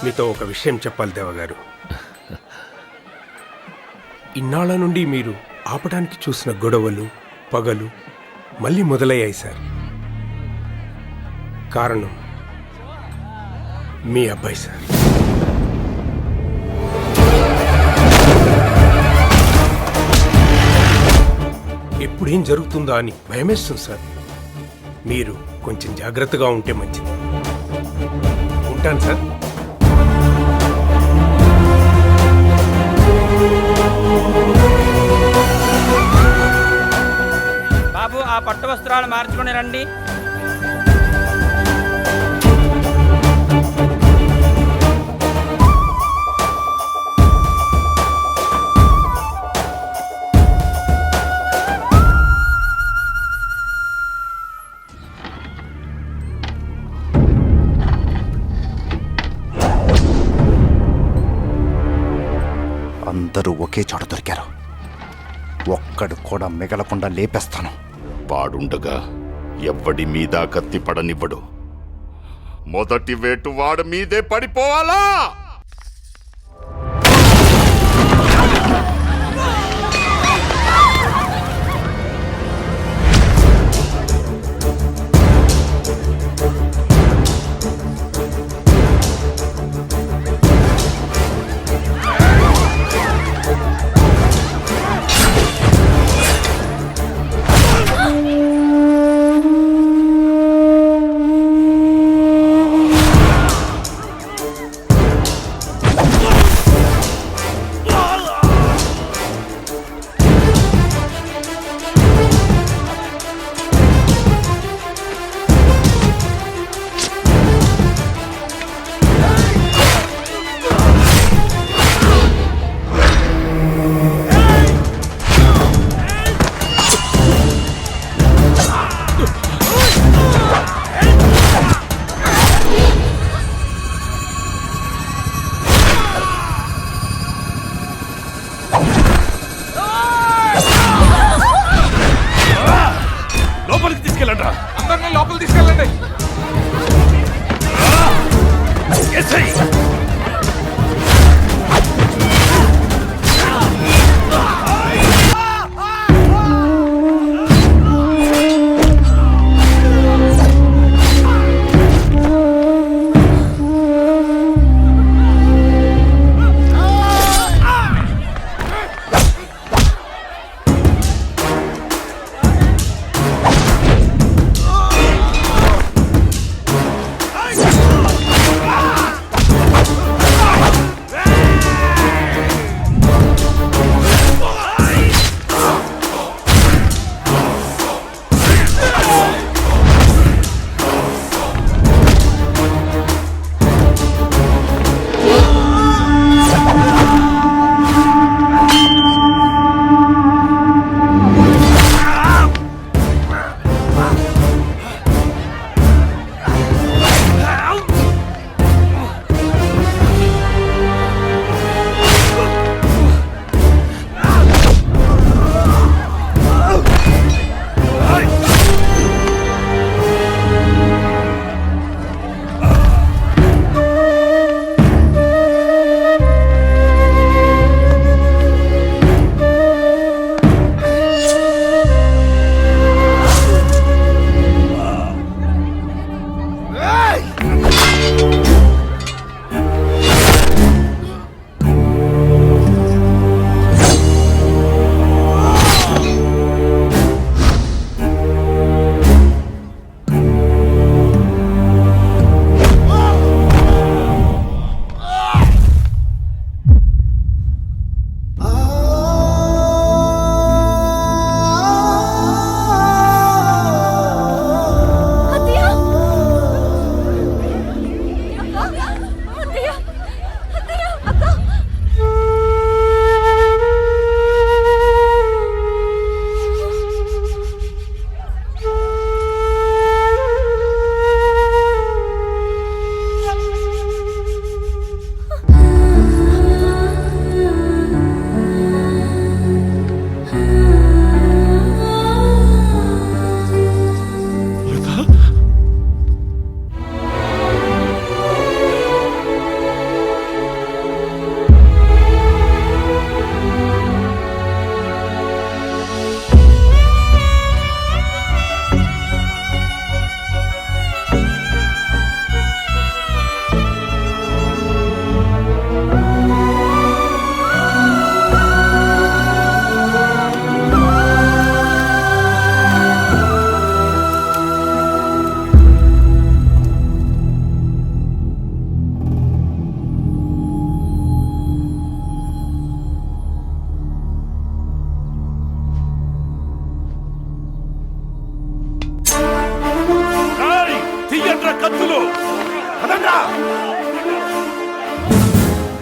మీతో ఒక విషయం చెప్పాలి దేవగారు. ఇన్నాళ్ళ నుండి మీరు ఆపడానికి చూసిన గొడవలు పగలు మళ్ళీ మొదలయ్యాయి సార్. కారణం మీ అబ్బాయి సార్. ఎప్పుడేం జరుగుతుందా అని భయమేస్తుంది సార్. మీరు కొంచెం జాగ్రత్తగా ఉంటే మంచిది. ఉంటాను సార్. బాబు, ఆ పట్టు వస్త్రాలు మార్చుకుని రండి. అందరూ ఒకే చోట దొరికారు. ఒక్కడు కూడా మిగలకుండా లేపేస్తాను. వాడుండగా ఎవ్వడి మీద కత్తి పడనివ్వడు. మొదటి వేటు వాడి మీదే పడిపోవాలా?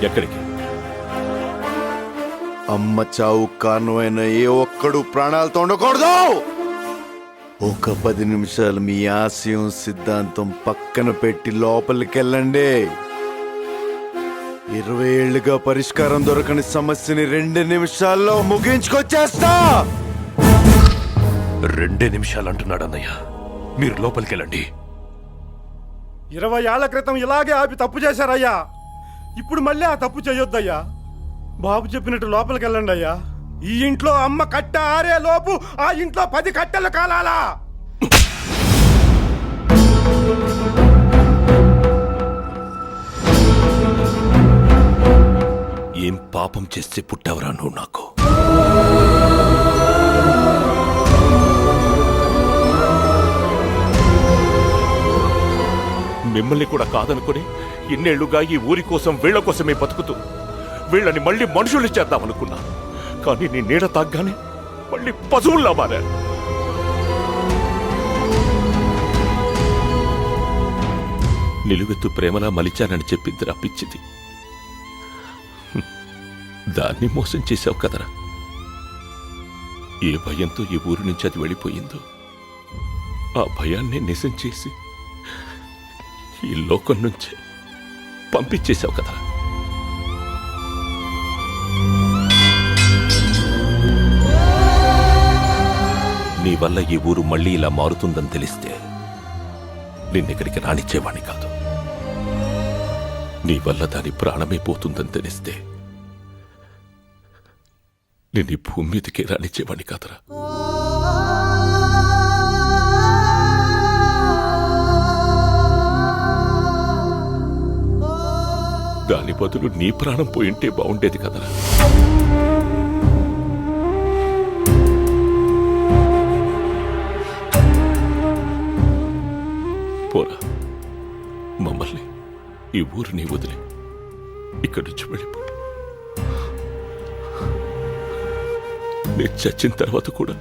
ఎక్కడికి? అమ్మ చావు కారణమైన ఏ ఒక్కడు ప్రాణాలతో ఉండకూడదు. ఒక 10 నిమిషాలు మీ ఆశయం సిద్ధాంతం పక్కన పెట్టి లోపలికెళ్ళండి. 20 ఏళ్లుగా పరిష్కారం దొరకని సమస్యని 2 నిమిషాల్లో ముగించుకొచ్చేస్తా. 2 నిమిషాలు అంటున్నాడు అన్నయ్య. మీరు లోపలికెళ్ళండి. 20 ఏళ్ల క్రితం ఇలాగే ఆపి తప్పు చేశారయ్యా. ఇప్పుడు మళ్ళీ ఆ తప్పు చేయొద్దయ్యా. బాబు చెప్పినట్టు లోపలికి వెళ్ళండి అయ్యా. ఈ ఇంట్లో అమ్మ కట్ట ఆరే లోపు ఆ ఇంట్లో 10 కట్టెలు కాలాలా? ఏం పాపం చేస్తే పుట్టావరా నువ్వు నాకు? మిమ్మల్ని కూడా కాదనుకుని ఇన్నేళ్లుగా ఈ ఊరి కోసం వీళ్ల కోసమే బతుకుతూ వీళ్ళని మళ్ళీ మనుషులు చేద్దామనుకున్నా. కానీ నీ నీడ తాగ్గానే మళ్ళీ పశువుల్లా మారారు. నిలువెత్తు ప్రేమలా మలిచానని చెప్పిందిరా పిచ్చిది. దాన్ని మోసం చేశావు కదరా. ఏ భయంతో ఈ ఊరి నుంచి అది వెళ్ళిపోయిందో ఆ భయాన్ని నిజం చేసి ఈ లోకం నుంచే పంపించేశావు కదరా. నీ వల్ల ఈ ఊరు మళ్ళీ ఇలా మారుతుందని తెలిస్తే నిన్నెక్కడికి రానిచ్చేవాణ్ణి కాదు. నీ వల్ల దాని ప్రాణమే పోతుందని తెలిస్తే నేను ఈ భూమి మీదకి రానిచ్చేవాణ్ణి కాదురా. దాని బదులు నీ ప్రాణం పోయింటే బాగుండేది కదరా. పోరా, మమ్మల్ని ఈ ఊరిని వదిలి ఇక్కడి నుంచి వెళ్ళిపో. నేను చచ్చిన తర్వాత కూడా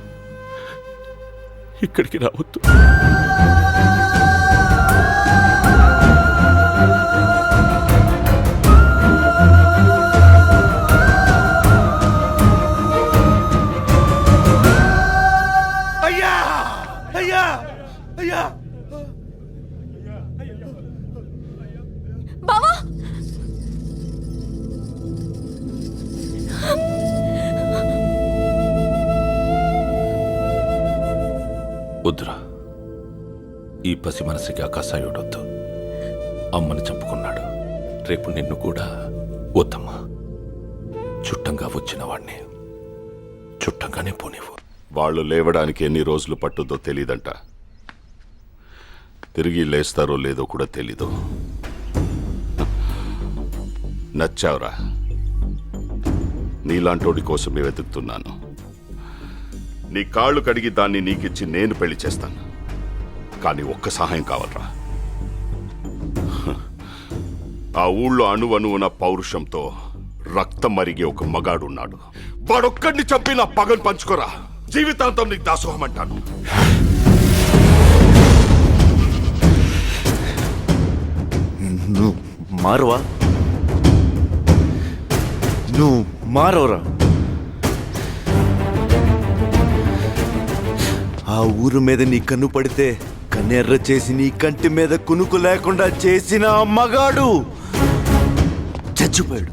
ఇక్కడికి రావద్దు. అయ్యా అయ్యా అయ్యా బావా! వద్దురా, ఈ పసి మనసుకి ఆకాశాయుడొద్దు. అమ్మని చంపుకున్నాడు. రేపు నిన్ను కూడా వద్దమ్మా. చుట్టంగా వచ్చిన వాణ్ణి చుట్టంగానే పోనివ్వు. వాళ్ళు లేవడానికి ఎన్ని రోజులు పట్టుద్దో తెలీదంట. తిరిగి లేస్తారో లేదో కూడా తెలీదు. నచ్చావురా. నీలాంటోడి కోసమే వెతుకుతున్నాను. నీ కాళ్ళు కడిగి దాన్ని నీకిచ్చి నేను పెళ్లి చేస్తాను. కానీ ఒక్క సహాయం కావాలరా. ఆ ఊళ్ళో అణువణువున పౌరుషంతో రక్తం మరిగే ఒక మగాడున్నాడు. వాడొక్కడిని చంపి నా పగను పంచుకోరా. జీవితాంతం నీకు దాసోహం అంటాను. నువ్వు మారవా? నువ్వు మారవరా? ఆ ఊరు మీద నీ కన్ను పడితే కన్నెర్ర చేసి నీ కంటి మీద కునుకు లేకుండా చేసిన ఆ మగాడు చచ్చిపోయాడు.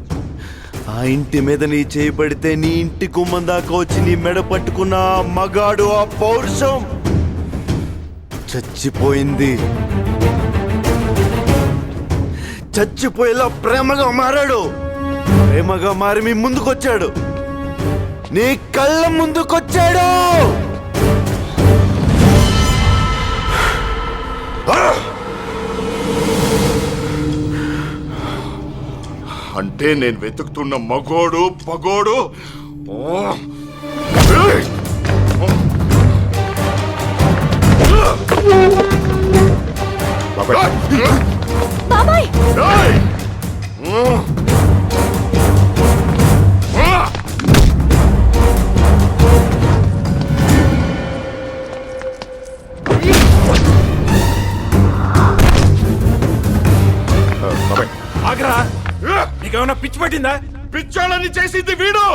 ఆ ఇంటి మీద నీ చేయి పడితే నీ ఇంటి గుమ్మం దాకా వచ్చి నీ మెడ పట్టుకున్న ఆ మగాడు, ఆ పౌరుషం చచ్చిపోయింది. చచ్చిపోయేలా ప్రేమగా మారాడు. ప్రేమగా మారి మీ ముందుకొచ్చాడు. నీ కళ్ళ ముందుకొచ్చాడు. అంటే నేను వెతుకుతున్న మగోడు పగోడు బాబాయ్! ఆగరా నీకేమన్నా పిచ్చి పట్టిందా? పిచ్చోళ్ళని చేసింది వీడు,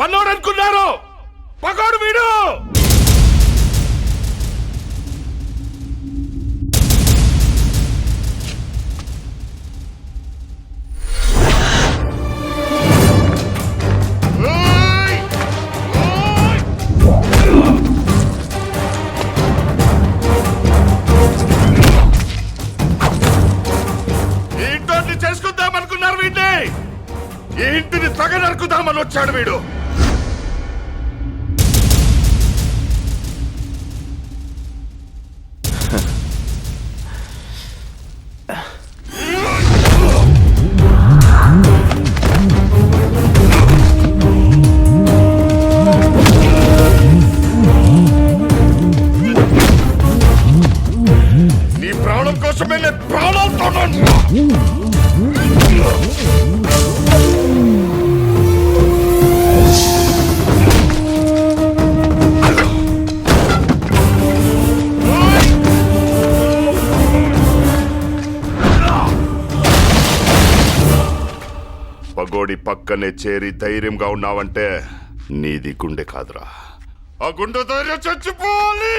మనోడు అనుకున్నారు, పగోడు వీడు. ఇంటి చేసుకుందాం అనుకున్నారు వీడిని, ఈ ఇంటిని తగ నరుకుదామని వచ్చాడు వీడు. నీ ప్రాణం కోసమే నేను ప్రాణాలతో పగోడి పక్కనే చేరి ధైర్యంగా ఉన్నావంటే నీది గుండె కాదురా, ఆ గుండె ధైర్యం చచ్చిపోవాలి.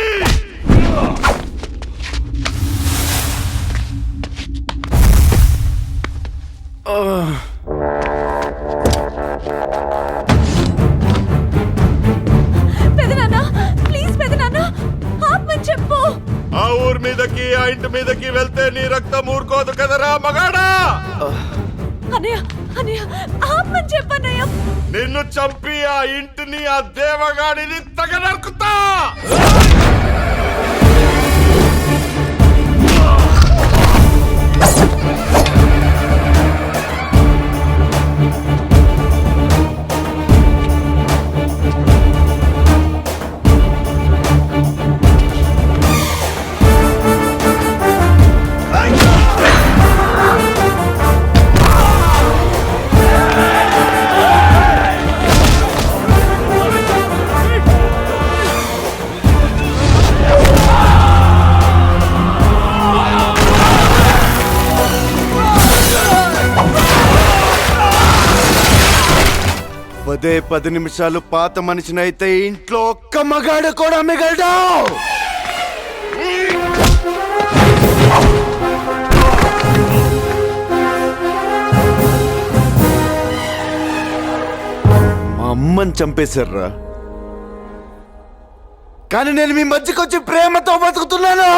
ఆ ఊరి మీదకి, ఆ ఇంటి మీదకి వెళ్తే నీ రక్తం ఊరుకోదు కదరా మగాడా. నిన్ను చంపి ఆ ఇంటిని, ఆ దేవగాడిని తగ నరుకుతా. పదే 10 నిమిషాలు పాత మనిషినైతే ఇంట్లో ఒక్క మగాడు కూడా మిగలడు. మా అమ్మని చంపేశారా, కానీ నేను మీ మధ్యకొచ్చి ప్రేమతో బతుకుతున్నాను.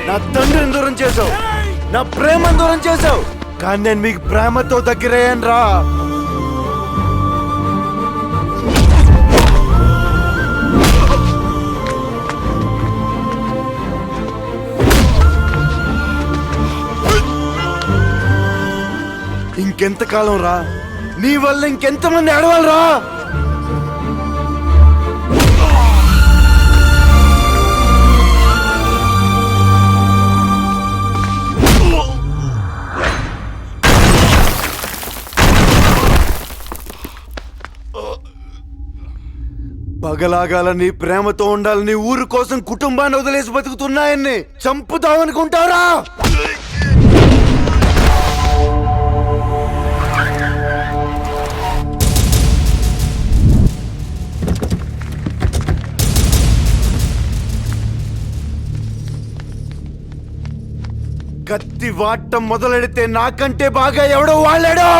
నా తండ్రిని దూరం చేసావు, నా ప్రేమను దూరం చేసావు, కానీ నేను మీకు ప్రేమతో దగ్గరయ్యాను రా. ఇంకెంతకాలం రా, నీ వల్ల ఇంకెంతమంది ఆడవాళ్ళు రా. పగలాగాలని, ప్రేమతో ఉండాలని ఊరు కోసం కుటుంబాన్ని వదిలేసి బతుకుతున్నాయన్ని చంపుతావనుకుంటారా? కత్తి వాటం మొదలెడితే నాకంటే బాగా ఎవడో వాళ్ళాడు,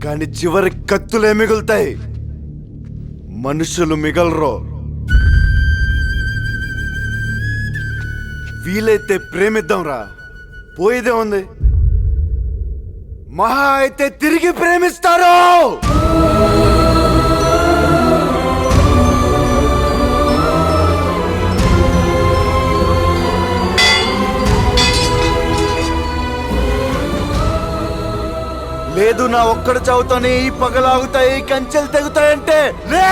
కానీ చివరి కత్తులే మిగులుతాయి, మనుషులు మిగలరు. వీలైతే ప్రేమిద్దాంరా, పోయేదే ఉంది. మహా అయితే తిరిగి ప్రేమిస్తారు. లేదు, నా ఒక్కడు చావుతోనే ఈ పగలాగుతాయి, కంచెలు తెగుతాయంటే లే.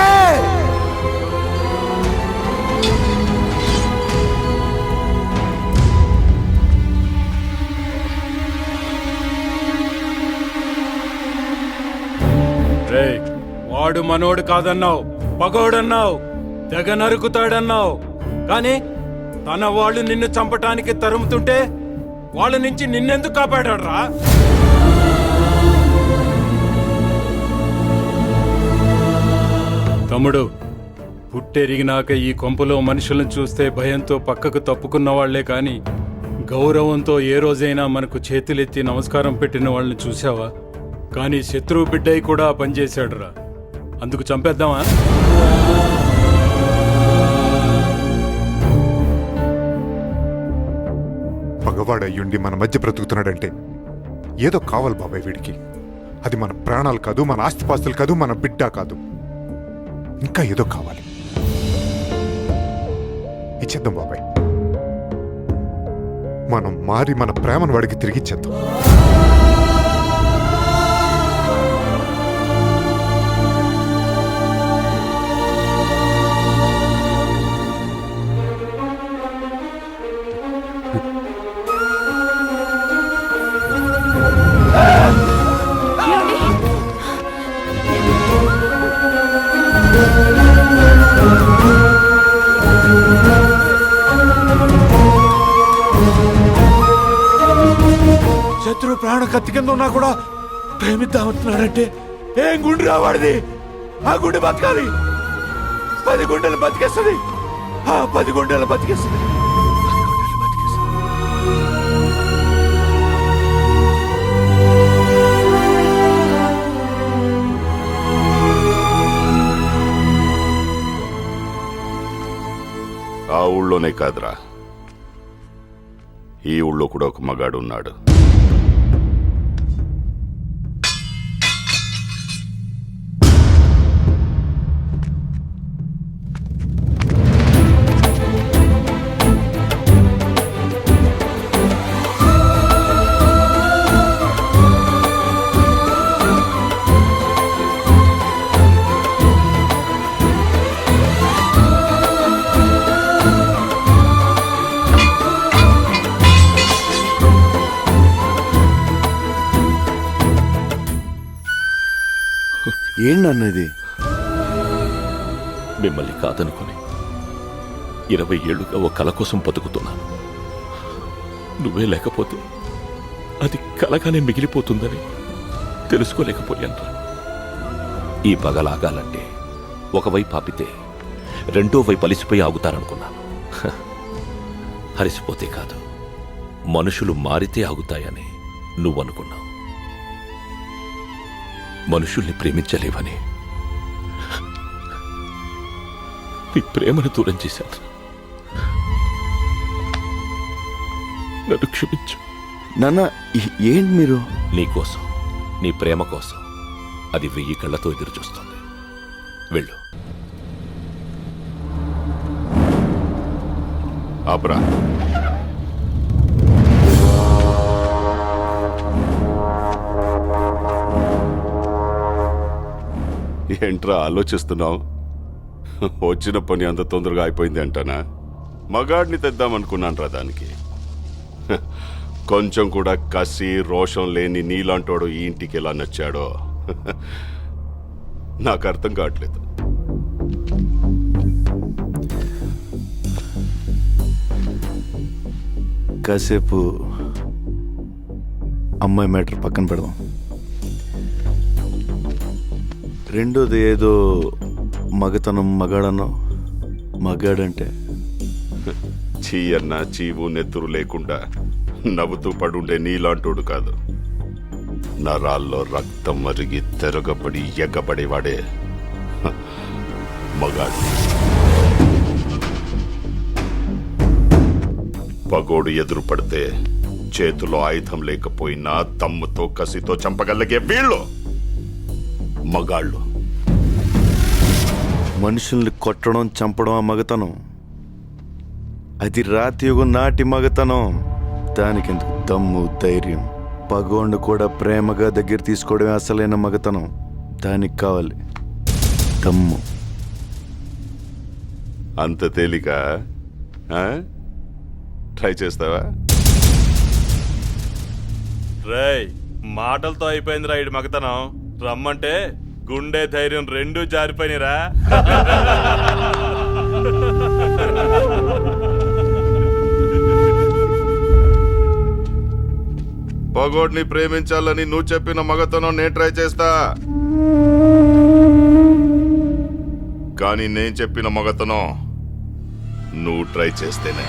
వాడు మనోడు కాదన్నావు, పగోడన్నావు, తెగ నరుకుతాడన్నావు. కానీ తన వాళ్ళు నిన్ను చంపటానికి తరుముతుంటే వాళ్ళ నుంచి నిన్నెందుకు కాపాడాడ్రా? తమ్ముడు, పుట్టెరిగినాక ఈ కొంపలో మనుషులను చూస్తే భయంతో పక్కకు తప్పుకున్న వాళ్లే కాని గౌరవంతో ఏ రోజైనా మనకు చేతులెత్తి నమస్కారం పెట్టిన వాళ్ళని చూసావా? కానీ శత్రువు బిడ్డయి కూడా పనిచేశాడురా. అందుకు చంపేద్దామా? పగవాడయ్యుండి మన మధ్య బ్రతుకుతున్నాడంటే ఏదో కావాలి బాబాయ్ వీడికి. అది మన ప్రాణాలు కాదు, మన ఆస్తిపాస్తులు కాదు, మన బిడ్డ కాదు, ఇంకా ఏదో కావాలి. ఇచ్చేద్దాం బాబాయ్, మనం మారి మన ప్రేమను వాడికి తిరిగిచ్చేద్దాం. శత్రు ప్రాణ కత్తి కింద ఉన్నా కూడా ప్రేమిద్దామంటున్నాడంటే ఏం గుండె రావాడిది? ఆ గుండె బతకాలి. 10 గుండెలు బతికేస్తుంది. 10 గుండెలు బతికేస్తుంది. ఆ ఊళ్ళోనే కాదురా, ఈ ఊళ్ళో కూడా ఒక మగాడు ఉన్నాడు. ఏంటన్నది? మిమ్మల్ని కాదనుకుని 20 ఏళ్లుగా ఓ కల కోసం బతుకుతున్నాను. నువ్వే లేకపోతే అది కలగానే మిగిలిపోతుందని తెలుసుకోలేకపోయాన్రా. ఈ పగలాగాలంటే ఒకవైపు ఆపితే రెండో వైపు అలిసిపోయి ఆగుతారనుకున్నాను. అలిసిపోతే కాదు, మనుషులు మారితే ఆగుతాయని నువ్వనుకున్నావు. మనుషుల్ని ప్రేమించలేవని నీ ప్రేమను దూరం చేశాను. నన్ను క్షమించు. నాన్న, ఏంటి మీరు? నీకోసం, నీ ప్రేమ కోసం అది 1000 కళ్ళతో ఎదురు చూస్తుంది. వెళ్ళు. ఆబ్రా, ఏంట్రా ఆలోచిస్తున్నావు? వచ్చిన పని అంత తొందరగా అయిపోయింది అంటానా? మగాడిని తెద్దామనుకున్నాను రా దానికి. కొంచెం కూడా కసి రోషం లేని నీలాంటోడు ఈ ఇంటికి ఎలా నచ్చాడో నాకు అర్థం కావట్లేదు. కాసేపు అమ్మాయి మ్యాటర్ పక్కన పెడదాం. రెండోది ఏదో మగతనం, మగాడనో. మగాడంటే చీ అన్న చీవు నెత్తురు లేకుండా నవ్వుతూ పడుండే నీలాంటోడు కాదు. నరాల్లో రక్తం మరిగి తెరగబడి ఎగ్గబడేవాడే మగాడు. పగోడు ఎదురు పడితే చేతిలో ఆయుధం లేకపోయినా దమ్ముతో కసితో చంపగలిగే వీళ్ళు మగాళ్ళు. మనుషుల్ని కొట్టడం, చంపడం ఆ మగతనం. అది రాతియుగం నాటి మగతనం. దానికెందుకు దమ్ము, ధైర్యం? పగోండు కూడా ప్రేమగా దగ్గర తీసుకోవడమే అసలైన మగతనం. దానికి కావాలి దమ్ము. అంత తేలిక? ట్రై చేస్తావా? రేయ్, మాటలతో అయిపోయిందిరా ఇడి మగతనం. రమ్మంటే గుండె ధైర్యం రెండూ జారిపోయినరా. పగోడ్ని ప్రేమించాలని నువ్వు చెప్పిన మగతనం నేను ట్రై చేస్తా, కానీ నేను చెప్పిన మగతనం నువ్వు ట్రై చేస్తేనే.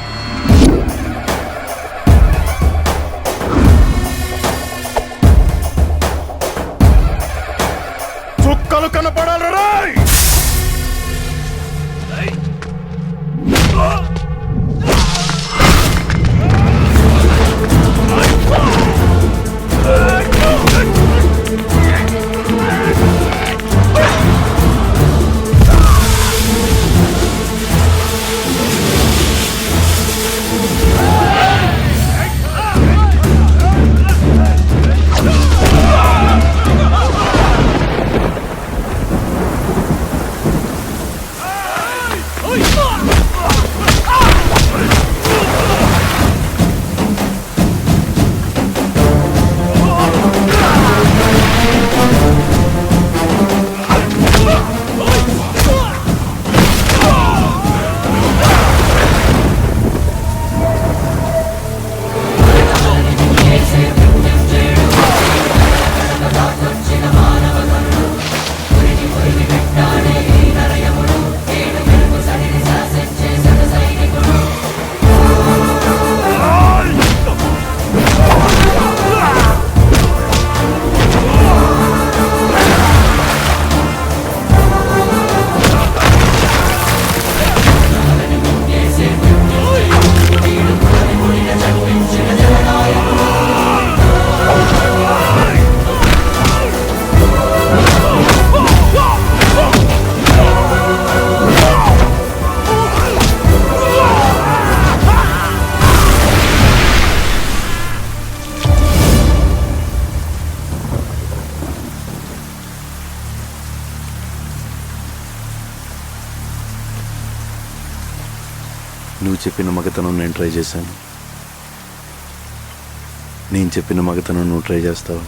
చుక్కలు కనపడాలి రాయ్. నువ్వు చెప్పిన మగతనం నేను ట్రై చేశాను, నేను చెప్పిన మగతనం నువ్వు ట్రై చేస్తావు.